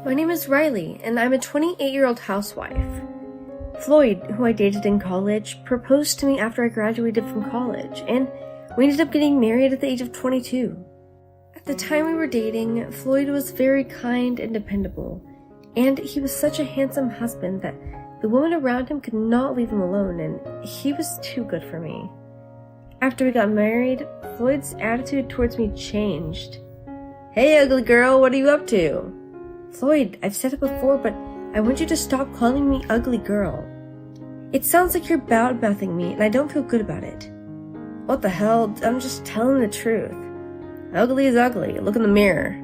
My name is Riley, and I'm a 28-year-old housewife. Floyd, who I dated in college, proposed to me after I graduated from college, and we ended up getting married at the age of 22. At the time we were dating, Floyd was very kind and dependable, and he was such a handsome husband that the women around him could not leave him alone, and he was too good for me. After we got married, Floyd's attitude towards me changed. "Hey, ugly girl, what are you up to?" "Floyd, I've said it before, but I want you to stop calling me ugly girl. It sounds like you're bad-mouthing me, and I don't feel good about it." "What the hell? I'm just telling the truth. Ugly is ugly. Look in the mirror."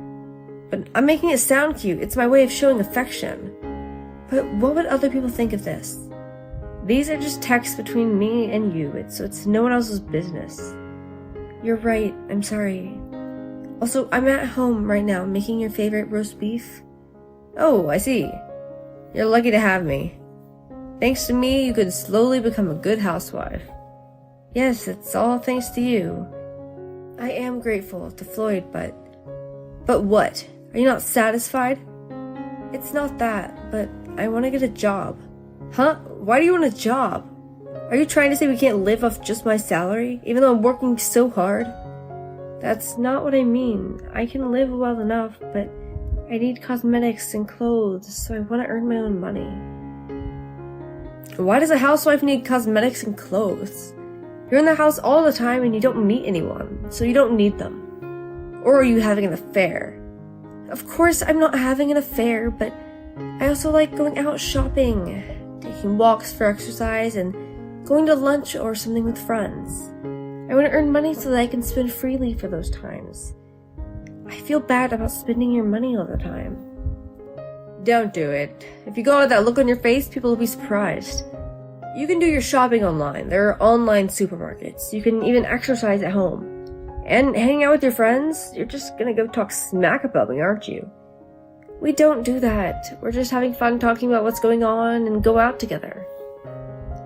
"But I'm making it sound cute. It's my way of showing affection." "But what would other people think of this?" "These are just texts between me and you, so it's no one else's business." "You're right. I'm sorry. Also, I'm at home right now making your favorite roast beef." "Oh, I see. You're lucky to have me. Thanks to me, you could slowly become a good housewife." "Yes, it's all thanks to you." "I am grateful to Floyd, but..." "But what? Are you not satisfied?" "It's not that, but I want to get a job." "Huh? Why do you want a job? Are you trying to say we can't live off just my salary, even though I'm working so hard?" "That's not what I mean. I can live well enough, but I need cosmetics and clothes, so I want to earn my own money." "Why does a housewife need cosmetics and clothes? You're in the house all the time and you don't meet anyone, so you don't need them. Or are you having an affair?" "Of course I'm not having an affair, but I also like going out shopping, taking walks for exercise, and going to lunch or something with friends. I want to earn money so that I can spend freely for those times. I feel bad about spending your money all the time." "Don't do it. If you go with that look on your face, people will be surprised. You can do your shopping online. There are online supermarkets. You can even exercise at home. And hanging out with your friends, you're just gonna go talk smack about me, aren't you?" "We don't do that. We're just having fun talking about what's going on and go out together."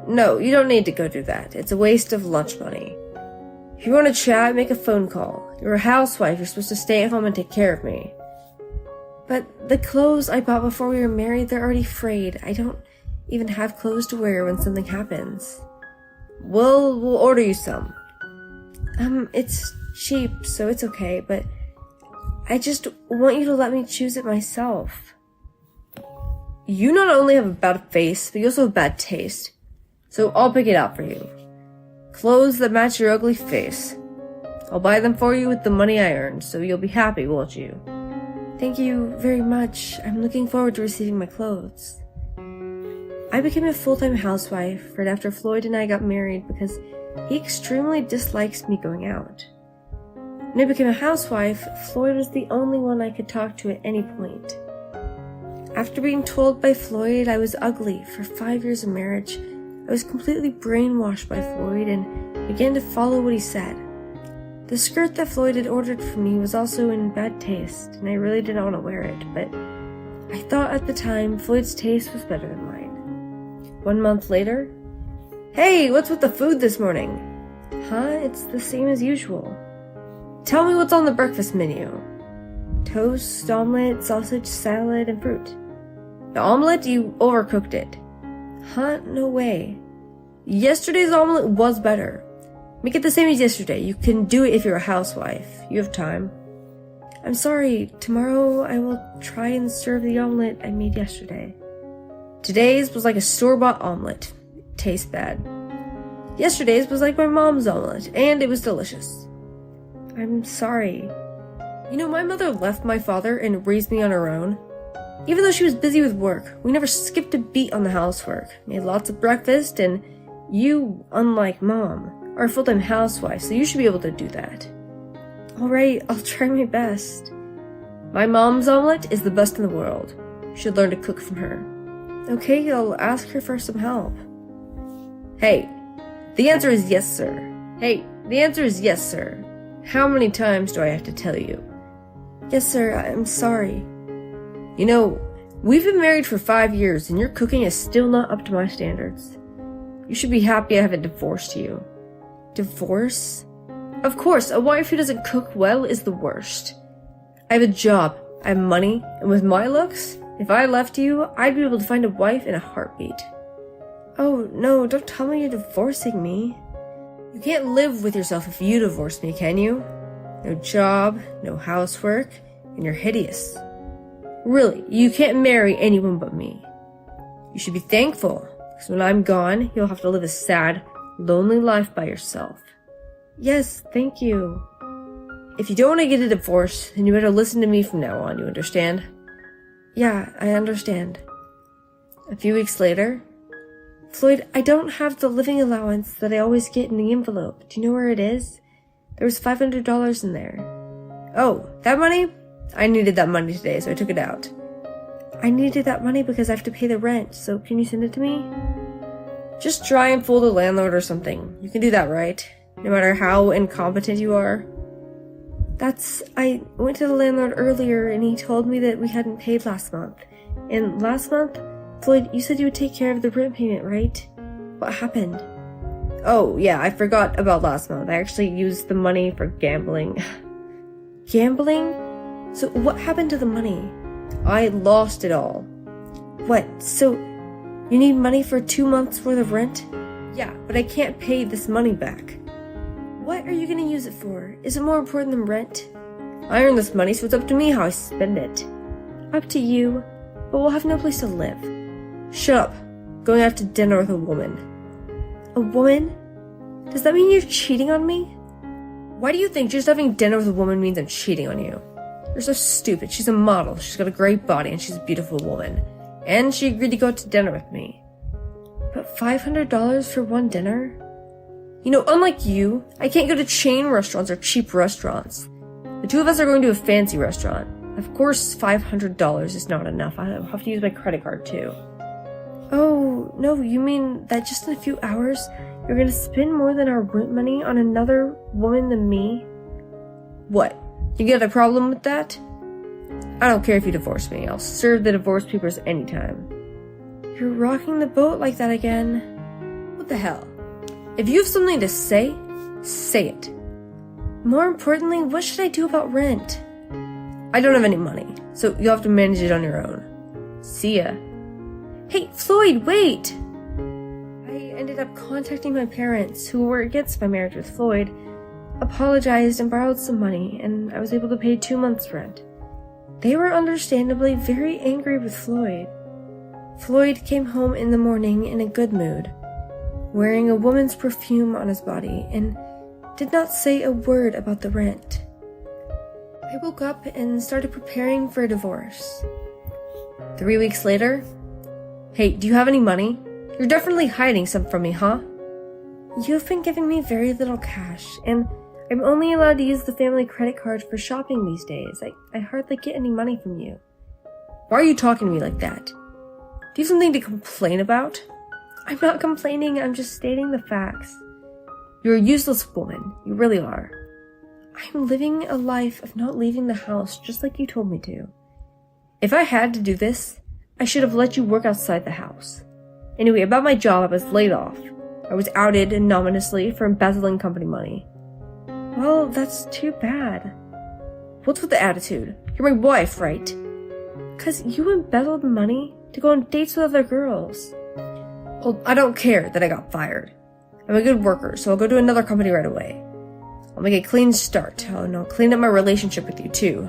"No, you don't need to go do that. It's a waste of lunch money. If you want to chat, make a phone call. You're a housewife. You're supposed to stay at home and take care of me." "But the clothes I bought before we were married, they're already frayed. I don't even have clothes to wear when something happens." "Well, we'll order you some." It's cheap, so it's okay, but I just want you to let me choose it myself." "You not only have a bad face, but you also have bad taste. So I'll pick it out for you. Clothes that match your ugly face. I'll buy them for you with the money I earned, so you'll be happy, won't you?" "Thank you very much. I'm looking forward to receiving my clothes." I became a full-time housewife right after Floyd and I got married because he extremely dislikes me going out. When I became a housewife, Floyd was the only one I could talk to at any point. After being told by Floyd I was ugly for 5 years of marriage, I was completely brainwashed by Floyd and began to follow what he said. The skirt that Floyd had ordered for me was also in bad taste, and I really didn't want to wear it, but I thought at the time Floyd's taste was better than mine. 1 month later, "Hey, what's with the food this morning?" "Huh? It's the same as usual." "Tell me what's on the breakfast menu." "Toast, omelet, sausage, salad, and fruit." "The omelet? You overcooked it." "Huh? No way. Yesterday's omelet was better. Make it the same as yesterday. You can do it if you're a housewife. You have time." "I'm sorry. Tomorrow I will try and serve the omelet I made yesterday." "Today's was like a store-bought omelet. It tastes bad. Yesterday's was like my mom's omelet, and it was delicious." "I'm sorry. You know, my mother left my father and raised me on her own. Even though she was busy with work, we never skipped a beat on the housework, made lots of breakfast, and you, unlike Mom, are a full-time housewife, so you should be able to do that." "Alright, I'll try my best." "My mom's omelet is the best in the world. You should learn to cook from her." "Okay, I'll ask her for some help." "Hey, the answer is yes, sir. Hey, the answer is yes, sir. How many times do I have to tell you?" "Yes, sir, I'm sorry." "You know, we've been married for 5 years, and your cooking is still not up to my standards. You should be happy I haven't divorced you." "Divorce?" "Of course, a wife who doesn't cook well is the worst. I have a job, I have money, and with my looks, if I left you, I'd be able to find a wife in a heartbeat. Oh, no, don't tell me you're divorcing me. You can't live with yourself if you divorce me, can you? No job, no housework, and you're hideous. Really, you can't marry anyone but me. You should be thankful, because when I'm gone, you'll have to live a sad, lonely life by yourself. Yes, thank you. If you don't want to get a divorce, then you better listen to me from now on, you understand? Yeah, I understand. A few weeks later, Floyd, I don't have the living allowance that I always get in the envelope. Do you know where it is? There was $500 in there. Oh, that money? I needed that money today, so I took it out. I needed that money because I have to pay the rent, so can you send it to me? Just try and fool the landlord or something. You can do that, right? No matter how incompetent you are. I went to the landlord earlier and he told me that we hadn't paid last month. And last month, Floyd, you said you would take care of the rent payment, right? What happened? Oh, yeah, I forgot about last month. I actually used the money for gambling. Gambling? So what happened to the money? I lost it all. What? So you need money for 2 months worth of rent? Yeah, but I can't pay this money back. What are you going to use it for? Is it more important than rent? I earn this money, so it's up to me how I spend it. Up to you, but we'll have no place to live. Shut up. Going out to dinner with a woman. A woman? Does that mean you're cheating on me? Why do you think just having dinner with a woman means I'm cheating on you? You're so stupid. She's a model. She's got a great body and she's a beautiful woman. And she agreed to go out to dinner with me. But $500 for one dinner? You know, unlike you, I can't go to chain restaurants or cheap restaurants. The two of us are going to a fancy restaurant. Of course, $500 is not enough. I'll have to use my credit card too. Oh, no, you mean that just in a few hours, you're going to spend more than our rent money on another woman than me? What? You got a problem with that? I don't care if you divorce me. I'll serve the divorce papers anytime. You're rocking the boat like that again. What the hell? If you have something to say, say it. More importantly, what should I do about rent? I don't have any money, so you'll have to manage it on your own. See ya. Hey, Floyd, wait! I ended up contacting my parents, who were against my marriage with Floyd, apologized and borrowed some money, and I was able to pay 2 months' rent. They were understandably very angry with Floyd. Floyd came home in the morning in a good mood, wearing a woman's perfume on his body, and did not say a word about the rent. I woke up and started preparing for a divorce. 3 weeks later, hey, do you have any money? You're definitely hiding some from me, huh? You've been giving me very little cash, and I'm only allowed to use the family credit card for shopping these days. I hardly get any money from you. Why are you talking to me like that? Do you have something to complain about? I'm not complaining, I'm just stating the facts. You're a useless woman, you really are. I'm living a life of not leaving the house just like you told me to. If I had to do this, I should have let you work outside the house. Anyway, about my job, I was laid off. I was outed anonymously for embezzling company money. Well, that's too bad. What's with the attitude? You're my wife, right? 'Cause you embezzled money to go on dates with other girls. Well, I don't care that I got fired. I'm a good worker, so I'll go to another company right away. I'll make a clean start. Oh, and I'll clean up my relationship with you, too.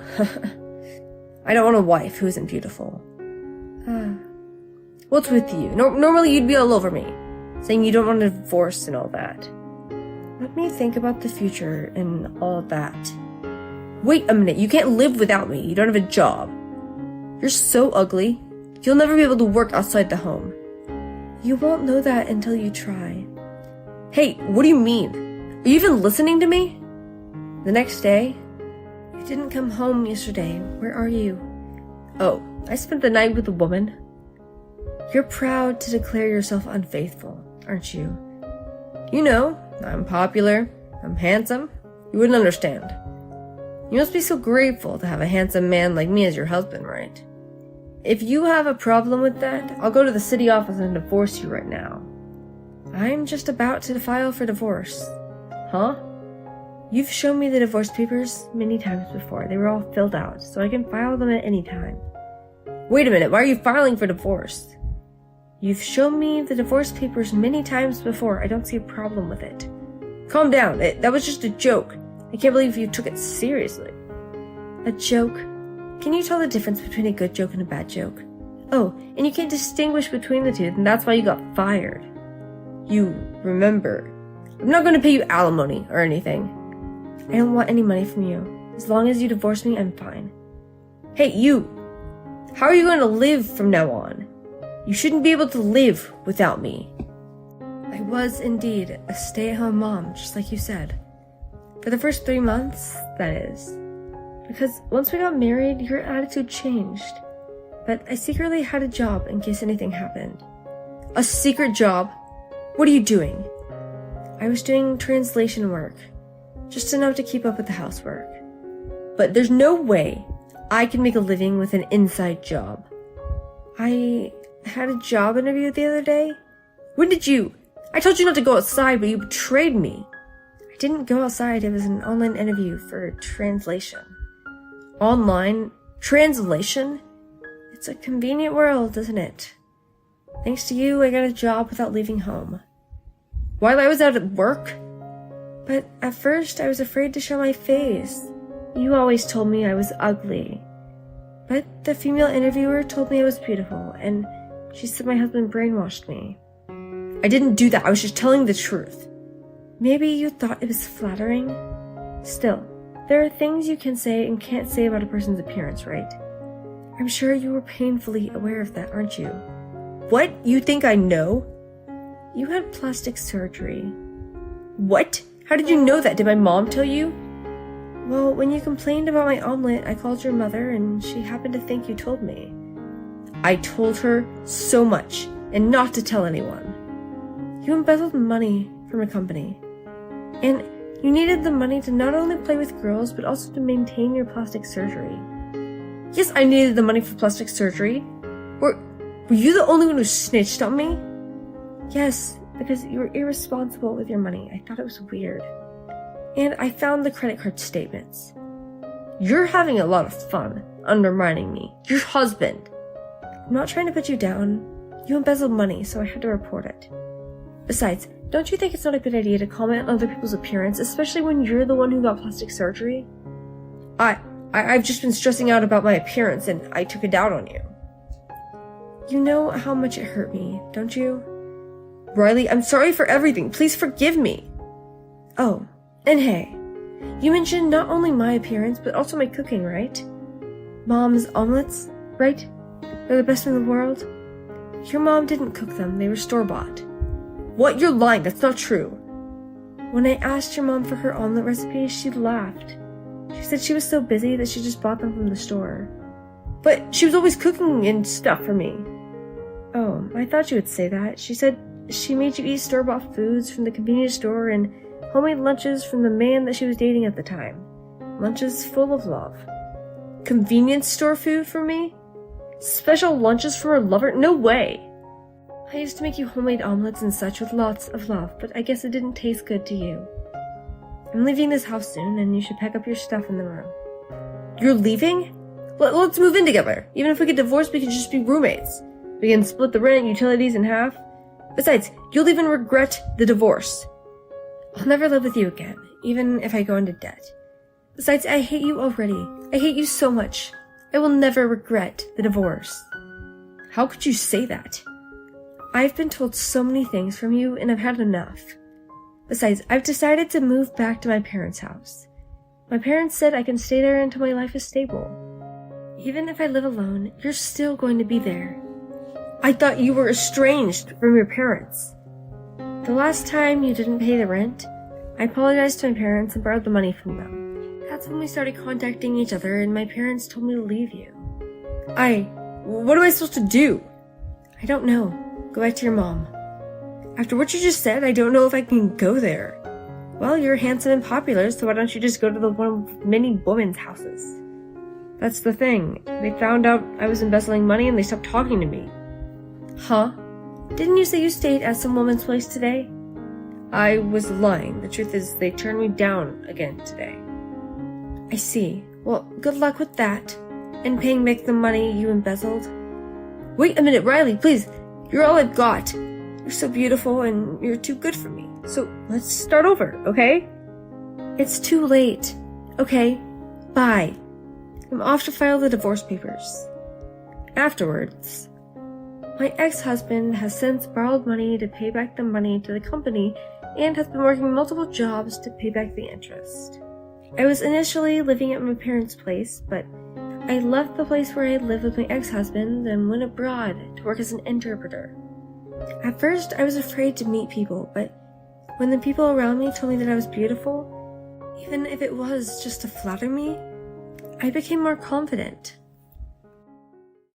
I don't want a wife who isn't beautiful. What's with you? Normally you'd be all over me, saying you don't want a divorce and all that. Let me think about the future and all that. Wait a minute, you can't live without me. You don't have a job. You're so ugly. You'll never be able to work outside the home. You won't know that until you try. Hey, what do you mean? Are you even listening to me? The next day, you didn't come home yesterday. Where are you? Oh, I spent the night with a woman. You're proud to declare yourself unfaithful, aren't you? You know, I'm popular, I'm handsome. You wouldn't understand. You must be so grateful to have a handsome man like me as your husband, right? If you have a problem with that, I'll go to the city office and divorce you right now. I'm just about to file for divorce. Huh? You've shown me the divorce papers many times before. They were all filled out, so I can file them at any time. Wait a minute, why are you filing for divorce? You've shown me the divorce papers many times before. I don't see a problem with it. Calm down. That was just a joke. I can't believe you took it seriously. A joke? Can you tell the difference between a good joke and a bad joke? Oh, and you can't distinguish between the two, and that's why you got fired. You remember. I'm not going to pay you alimony or anything. I don't want any money from you. As long as you divorce me, I'm fine. Hey, you! How are you going to live from now on? You shouldn't be able to live without me. I was indeed a stay-at-home mom, just like you said. For the first 3 months, that is. Because once we got married, your attitude changed. But I secretly had a job in case anything happened. A secret job? What are you doing? I was doing translation work. Just enough to keep up with the housework. But there's no way I can make a living with an inside job. I had a job interview the other day. When did you? I told you not to go outside, but you betrayed me. I didn't go outside. It was an online interview for translation. Online? Translation? It's a convenient world, isn't it? Thanks to you, I got a job without leaving home. While I was out at work? But at first, I was afraid to show my face. You always told me I was ugly. But the female interviewer told me I was beautiful, and she said my husband brainwashed me. I didn't do that. I was just telling the truth. Maybe you thought it was flattering? Still, there are things you can say and can't say about a person's appearance, right? I'm sure you were painfully aware of that, aren't you? What? You think I know? You had plastic surgery. What? How did you know that? Did my mom tell you? Well, when you complained about my omelet, I called your mother and she happened to think you told me. I told her so much, and not to tell anyone. You embezzled money from a company. And you needed the money to not only play with girls, but also to maintain your plastic surgery. Yes, I needed the money for plastic surgery. Were you the only one who snitched on me? Yes, because you were irresponsible with your money. I thought it was weird. And I found the credit card statements. You're having a lot of fun undermining me. Your husband. I'm not trying to put you down. You embezzled money, so I had to report it. Besides, don't you think it's not a good idea to comment on other people's appearance, especially when you're the one who got plastic surgery? I've just been stressing out about my appearance, and I took it out on you. You know how much it hurt me, don't you? Riley, I'm sorry for everything. Please forgive me. Oh, and hey, you mentioned not only my appearance, but also my cooking, right? Mom's omelets, right? They're the best in the world. Your mom didn't cook them. They were store-bought. What? You're lying. That's not true. When I asked your mom for her omelet recipe, she laughed. She said she was so busy that she just bought them from the store. But she was always cooking and stuff for me. Oh, I thought you would say that. She said she made you eat store-bought foods from the convenience store and homemade lunches from the man that she was dating at the time. Lunches full of love. Convenience store food for me? Special lunches for her lover? No way! I used to make you homemade omelets and such with lots of love, but I guess it didn't taste good to you. I'm leaving this house soon, and you should pack up your stuff in the room. You're leaving? Let's move in together. Even if we get divorced, we can just be roommates. We can split the rent and utilities in half. Besides, you'll even regret the divorce. I'll never live with you again, even if I go into debt. Besides, I hate you already. I hate you so much. I will never regret the divorce. How could you say that? I've been told so many things from you, and I've had enough. Besides, I've decided to move back to my parents' house. My parents said I can stay there until my life is stable. Even if I live alone, you're still going to be there. I thought you were estranged from your parents. The last time you didn't pay the rent, I apologized to my parents and borrowed the money from them. That's when we started contacting each other, and my parents told me to leave you. What am I supposed to do? I don't know. Go back to your mom. After what you just said, I don't know if I can go there. Well, you're handsome and popular, so why don't you just go to the one of many women's houses? That's the thing. They found out I was embezzling money and they stopped talking to me. Huh? Didn't you say you stayed at some woman's place today? I was lying. The truth is, they turned me down again today. I see. Well, good luck with that. And paying back the money you embezzled. Wait a minute, Riley, please. You're all I've got. You're so beautiful and you're too good for me. So let's start over, okay? It's too late. Okay, bye. I'm off to file the divorce papers. Afterwards, my ex-husband has since borrowed money to pay back the money to the company and has been working multiple jobs to pay back the interest. I was initially living at my parents' place, but I left the place where I lived with my ex-husband and went abroad to work as an interpreter. At first, I was afraid to meet people, but when the people around me told me that I was beautiful, even if it was just to flatter me, I became more confident.